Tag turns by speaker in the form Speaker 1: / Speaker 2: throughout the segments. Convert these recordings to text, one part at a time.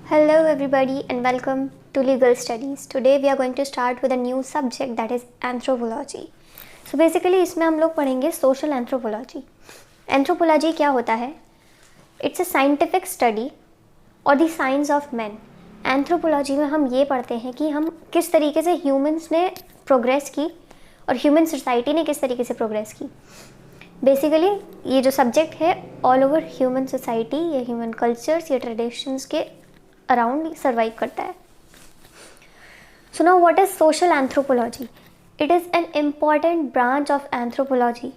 Speaker 1: Hello everybody and welcome to Legal Studies. Today we are going to start with a new subject that is anthropology. So basically इसमें हम लोग पढ़ेंगे social anthropology. Anthropology क्या होता है? It's a scientific study or the science of men. Anthropology में हम ये पढ़ते हैं कि हम किस तरीके से humans ने progress की और human society ने किस तरीके से progress की. बेसिकली ये जो सब्जेक्ट है ऑल ओवर ह्यूमन सोसाइटी या ह्यूमन कल्चर्स या ट्रेडिशंस के अराउंड सर्वाइव करता है. So now what is social anthropology? It is an important branch of anthropology.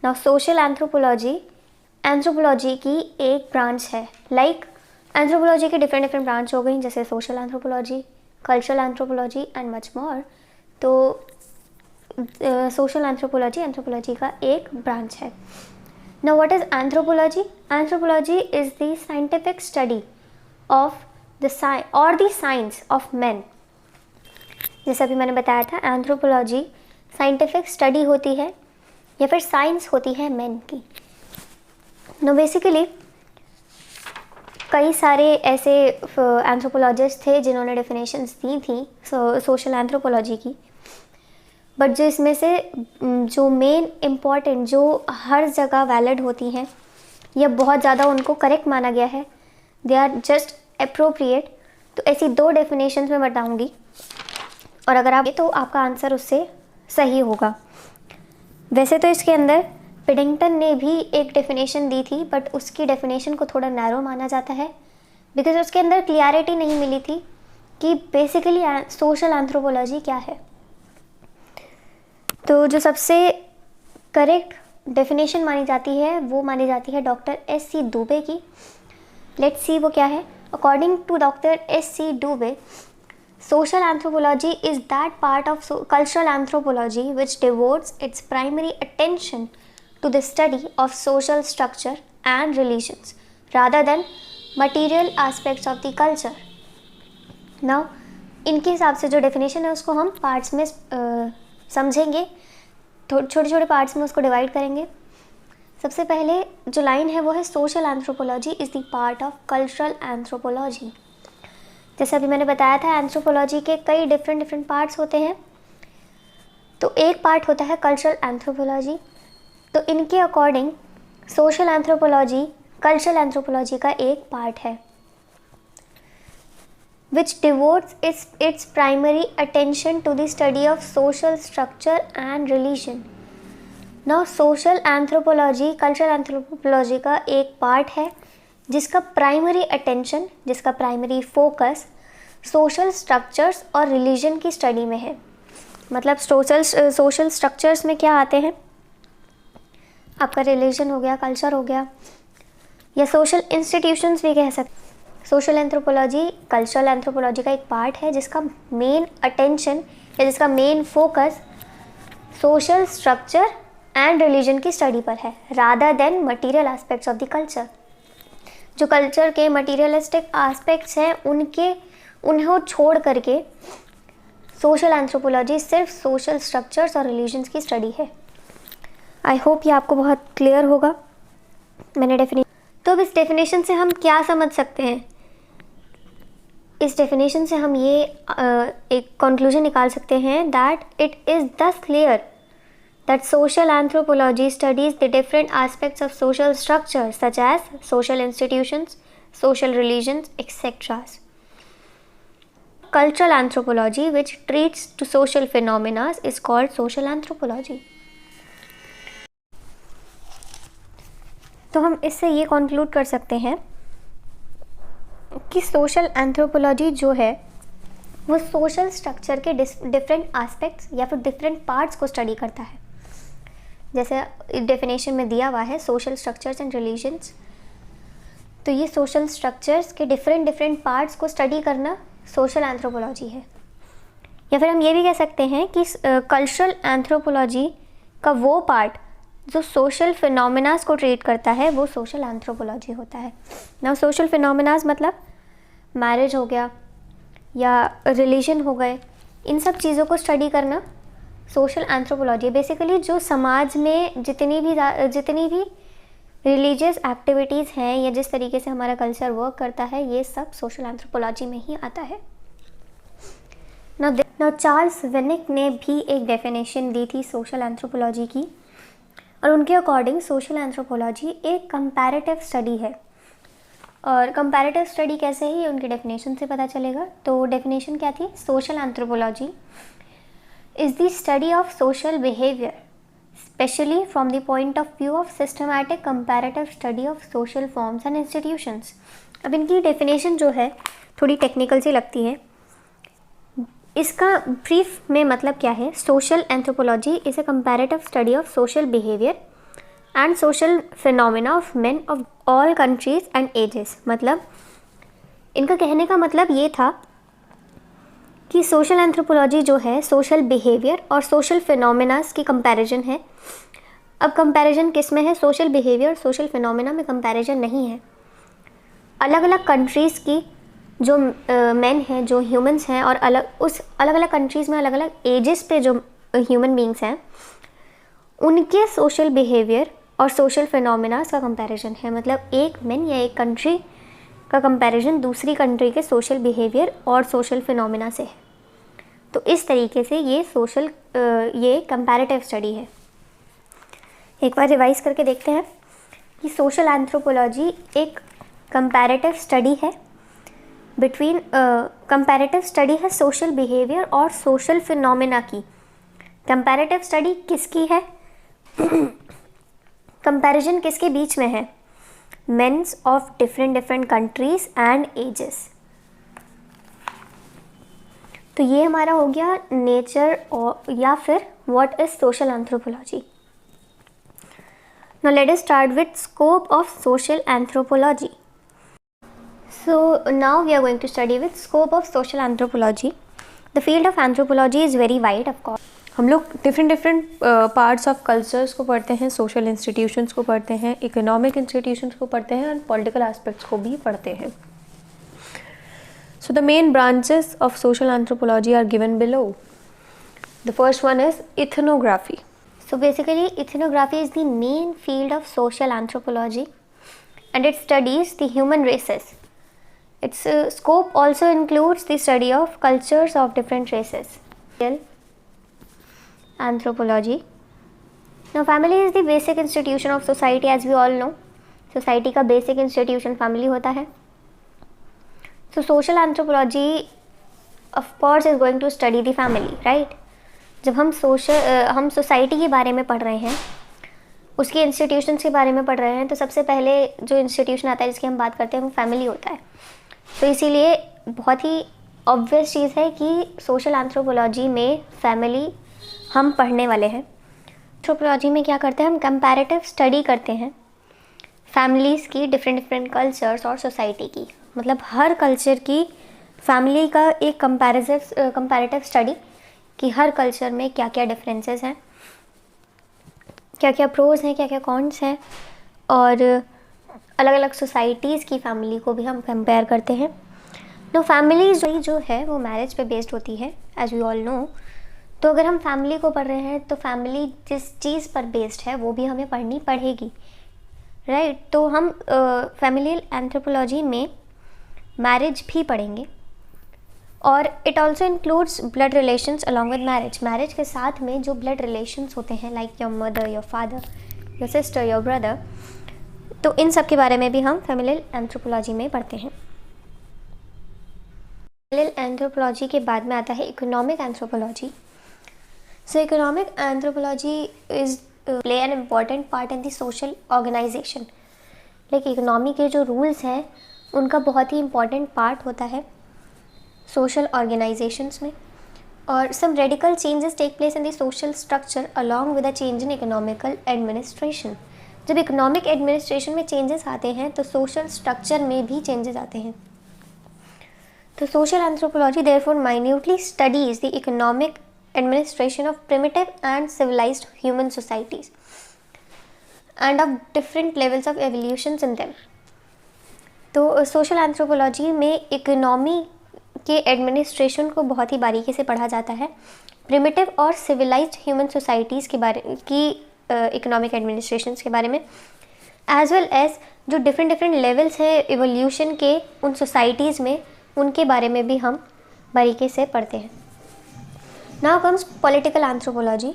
Speaker 1: Now social anthropology की एक ब्रांच है. लाइक एंथ्रोपोलॉजी के डिफरेंट ब्रांच हो गई, जैसे social anthropology, cultural anthropology and much more. तो सोशल एंथ्रोपोलॉजी का एक ब्रांच है. Now what is anthropology? Anthropology is the scientific study of the science of man. जैसे अभी मैंने बताया था, एंथ्रोपोलॉजी साइंटिफिक स्टडी होती है या फिर साइंस होती है मैन की. नो बेसिकली कई सारे ऐसे एंथ्रोपोलॉजिस्ट थे जिन्होंने डेफिनेशंस दी थी सोशल एंथ्रोपोलॉजी की, बट जो इसमें से जो मेन इम्पॉर्टेंट जो हर जगह वैलिड होती हैं या बहुत ज़्यादा उनको करेक्ट माना गया है, दे आर जस्ट अप्रोप्रिएट. तो ऐसी दो डेफिनेशंस मैं बताऊंगी और अगर आप तो आपका आंसर उससे सही होगा. वैसे तो इसके अंदर पिडिंगटन ने भी एक डेफिनेशन दी थी, बट उसकी डेफिनेशन को थोड़ा नैरो माना जाता है बिकॉज उसके अंदर क्लियरिटी नहीं मिली थी कि बेसिकली सोशल एंथ्रोपोलॉजी क्या है. तो जो सबसे करेक्ट डेफिनेशन मानी जाती है वो मानी जाती है डॉक्टर S.C. दुबे की. लेट्स सी वो क्या है. According to doctor S.C. Dube, social anthropology is that part of cultural anthropology which devotes its primary attention to the study of social structure and religions rather than material aspects of the culture. Now इनके हिसाब से जो definition है उसको हम parts में समझेंगे, छोटे छोटे पार्ट्स में उसको डिवाइड करेंगे. सबसे पहले जो लाइन है वो है social anthropology is the part of cultural anthropology. जैसे अभी मैंने बताया था, एंथ्रोपोलॉजी के कई डिफरेंट पार्ट्स होते हैं. तो एक पार्ट होता है कल्चरल एंथ्रोपोलॉजी. तो इनके according social anthropology cultural anthropology का एक पार्ट है which devotes its primary attention to the study of social structure and religion. Now social anthropology cultural anthropology का एक पार्ट है जिसका प्राइमरी अटेंशन, जिसका प्राइमरी फोकस सोशल स्ट्रक्चर्स और religion की स्टडी में है. मतलब सोशल स्ट्रक्चर्स में क्या आते हैं? आपका रिलीजन हो गया, कल्चर हो गया, या सोशल इंस्टीट्यूशंस भी कह सकते. सोशल एंथ्रोपोलॉजी कल्चरल एंथ्रोपोलॉजी का एक पार्ट है जिसका मेन अटेंशन या जिसका main focus social structure and religion की स्टडी पर है rather than material aspects of the culture. जो कल्चर के मटेरियलिस्टिक एस्पेक्ट्स हैं उन्हें छोड़ करके सोशल एंथ्रोपोलॉजी सिर्फ सोशल स्ट्रक्चर्स और रिलीजन्स की स्टडी है. आई होप ये आपको बहुत क्लियर होगा. मैंने तो अब इस डेफिनेशन से हम क्या समझ सकते हैं? इस डेफिनेशन से हम ये एक कंक्लूजन निकाल सकते हैं दैट इट इज़ दस clear that social anthropology studies the different aspects of social structures such as social institutions, social religions, etc. Cultural anthropology, which treats to social phenomena, is called social anthropology. तो हम इससे ये conclude कर सकते हैं कि social anthropology जो है वो सोशल स्ट्रक्चर के डिफरेंट एस्पेक्ट्स या फिर डिफरेंट पार्ट्स को स्टडी करता है. जैसे डेफिनेशन में दिया हुआ है सोशल स्ट्रक्चर्स एंड रिलीजन्स, तो ये सोशल स्ट्रक्चर्स के डिफरेंट पार्ट्स को स्टडी करना सोशल एंथ्रोपोलॉजी है. या फिर हम ये भी कह सकते हैं कि कल्चरल एंथ्रोपोलॉजी का वो पार्ट जो सोशल फिनोमेनास को ट्रीट करता है वो सोशल एंथ्रोपोलॉजी होता है. ना सोशल फिनोमेनास मतलब मैरिज हो गया या रिलीजन हो गए, इन सब चीज़ों को स्टडी करना सोशल एंथ्रोपोलॉजी. बेसिकली जो समाज में जितनी भी रिलीजियस एक्टिविटीज़ हैं या जिस तरीके से हमारा कल्चर वर्क करता है, ये सब सोशल एंथ्रोपोलॉजी में ही आता है। नाउ चार्ल्स विनिक ने भी एक डेफिनेशन दी थी सोशल एंथ्रोपोलॉजी की, और उनके अकॉर्डिंग सोशल एंथ्रोपोलॉजी एक कंपैरेटिव स्टडी है। और कंपैरेटिव स्टडी कैसे है, ये उनके डेफिनेशन से पता चलेगा। तो डेफिनेशन क्या थी? Social anthropology is the study of social behaviour specially from the point of view of systematic comparative study of social forms and institutions. अब इनकी डेफिनेशन जो है थोड़ी टेक्निकल सी लगती है। इसका ब्रीफ में मतलब क्या है? Social anthropology is a comparative study of social behaviour and social phenomena of men of all countries and ages. मतलब इनका कहने का मतलब ये था कि सोशल एंथ्रोपोलॉजी जो है सोशल बिहेवियर और सोशल फिनोमिनास की कंपैरिजन है। अब कंपैरिजन किस में है? सोशल बिहेवियर, सोशल फिनोमिना में कंपैरिजन नहीं है। अलग अलग कंट्रीज़ की जो मेन हैं, जो ह्यूमंस हैं, और अलग अलग कंट्रीज़ में अलग अलग एजेस पे जो ह्यूमन बींग्स हैं, उनके सोशल बिहेवियर और सोशल फिनोमिनास का कंपैरिजन है। मतलब एक मेन या एक कंट्री का कंपैरिजन दूसरी कंट्री के सोशल बिहेवियर और सोशल फिनोमिना से है। तो इस तरीके से ये कंपैरेटिव स्टडी है। एक बार रिवाइज करके देखते हैं कि सोशल एंथ्रोपोलॉजी एक कंपैरेटिव स्टडी है बिटवीन कंपैरेटिव स्टडी है सोशल बिहेवियर और सोशल फिनोमिना की। कंपैरेटिव स्टडी किसकी है? कंपैरिजन किसके बीच में है? Men's of different countries and ages. तो ये हमारा हो गया नेचर और या फिर what is social anthropology. Now let us start with scope of social anthropology. So now we are going to study with scope of social anthropology. The field of anthropology is very wide, of course.
Speaker 2: हम लोग different parts of cultures को पढ़ते हैं, social institutions को पढ़ते हैं, economic institutions को पढ़ते हैं, और पॉलिटिकल एस्पेक्ट्स को भी पढ़ते हैं। So the main branches of social anthropology are given below. The first one is ethnography.
Speaker 1: So basically ethnography is the main field of social anthropology and it studies the human races. Its scope also includes the study of cultures of different races. Anthropology. Now family is the basic institution of society, as we all know. Society का basic institution family होता है. So social anthropology of course is going to study the family, right? जब हम society के बारे में पढ़ रहे हैं, उसके इंस्टीट्यूशंस के बारे में पढ़ रहे हैं, तो सबसे पहले जो इंस्टीट्यूशन आता है जिसकी हम बात करते हैं वो फैमिली होता है। तो इसीलिए बहुत ही ऑब्वियस चीज़ है कि सोशल एंथ्रोपोलॉजी में फैमिली हम पढ़ने वाले हैं। एंथ्रोपोलॉजी में क्या करते हैं? हम कंपैरेटिव स्टडी करते हैं फैमिलीज़ की, डिफरेंट कल्चर्स और सोसाइटी की। मतलब हर कल्चर की फैमिली का एक कंपैरेटिव स्टडी कि हर कल्चर में क्या क्या डिफरेंसेस हैं, क्या क्या प्रोज हैं, क्या क्या कॉन्स हैं, और अलग अलग सोसाइटीज़ की फैमिली को भी हम कंपेयर करते हैं। नो फैमिलीज जो है वो मैरिज पे बेस्ड होती है, एज वी ऑल नो। तो अगर हम फैमिली को पढ़ रहे हैं तो फैमिली जिस चीज़ पर बेस्ड है वो भी हमें पढ़नी पड़ेगी, राइट? तो हम फैमिलियल एंथ्रोपोलॉजी में मैरिज भी पढ़ेंगे, और it also includes blood relations along with marriage. Marriage के साथ में जो ब्लड रिलेशंस होते हैं, like your mother, your father, your sister, your brother, तो इन सब के बारे में भी हम फैमिलियल एंथ्रोपोलॉजी में पढ़ते हैं। फैमिलियल एंथ्रोपोलॉजी के बाद में आता है economic anthropology. So economic anthropology is play an important part in the social organisation. Like economy के जो रूल्स हैं उनका बहुत ही इम्पॉर्टेंट पार्ट होता है सोशल ऑर्गेनाइजेशंस में, और some radical changes take place in the social structure along with a change in economical administration. जब इकोनॉमिक एडमिनिस्ट्रेशन में चेंजेस आते हैं तो सोशल स्ट्रक्चर में भी चेंजेस आते हैं। तो social anthropology therefore minutely studies the economic administration of primitive and civilised human societies and of different levels of evolutions in them. तो सोशल एंथ्रोपोलॉजी में इकोनॉमी के एडमिनिस्ट्रेशन को बहुत ही बारीकी से पढ़ा जाता है, प्रिमिटिव और सिविलाइज्ड ह्यूमन सोसाइटीज़ के बारे की इकोनॉमिक एडमिनिस्ट्रेशंस के बारे में, एज वेल एज जो डिफरेंट लेवल्स हैं एवोल्यूशन के उन सोसाइटीज़ में, उनके बारे में भी हम बारीकी से पढ़ते हैं. Now comes political anthropology.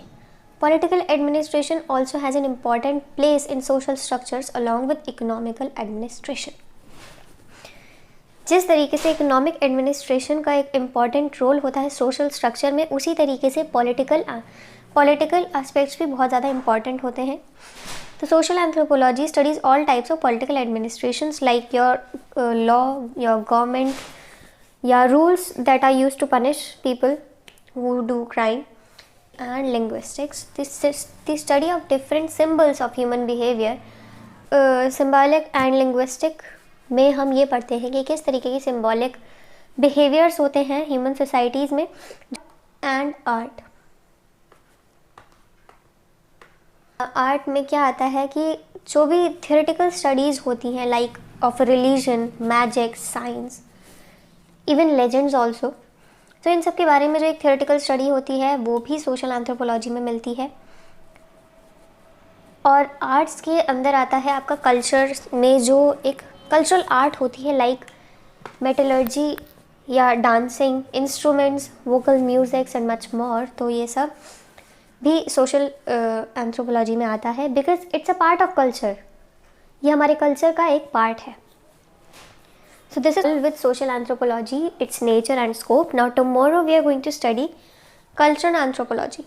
Speaker 1: Political administration also has an important place in social structures along with economical administration. जिस तरीके से इकोनॉमिक एडमिनिस्ट्रेशन का एक इम्पॉर्टेंट रोल होता है सोशल स्ट्रक्चर में, उसी तरीके से पॉलिटिकल एस्पेक्ट्स भी बहुत ज़्यादा इम्पॉर्टेंट होते हैं. तो social anthropology studies all types of political administrations like your law, your government, या rules that are used to punish people who do crime, and linguistics. This is the study of different symbols of human behavior. Symbolic and linguistic में हम ये पढ़ते हैं कि किस तरीके की symbolic behaviors होते हैं human societies में. And art. आर्ट में क्या आता है कि जो भी theoretical studies होती हैं like of religion, magic, science, even legends also. तो इन सब के बारे में जो एक थियोरेटिकल स्टडी होती है वो भी सोशल एंथ्रोपोलॉजी में मिलती है. और आर्ट्स के अंदर आता है आपका कल्चर में जो एक कल्चरल आर्ट होती है लाइक मेटलर्जी या dancing, instruments, vocal musics and much more. तो ये सब भी सोशल एंथ्रोपोलॉजी में आता है because it's a part of culture. ये हमारे कल्चर का एक पार्ट है. So this is with social anthropology, its nature and scope. Now tomorrow we are going to study cultural anthropology.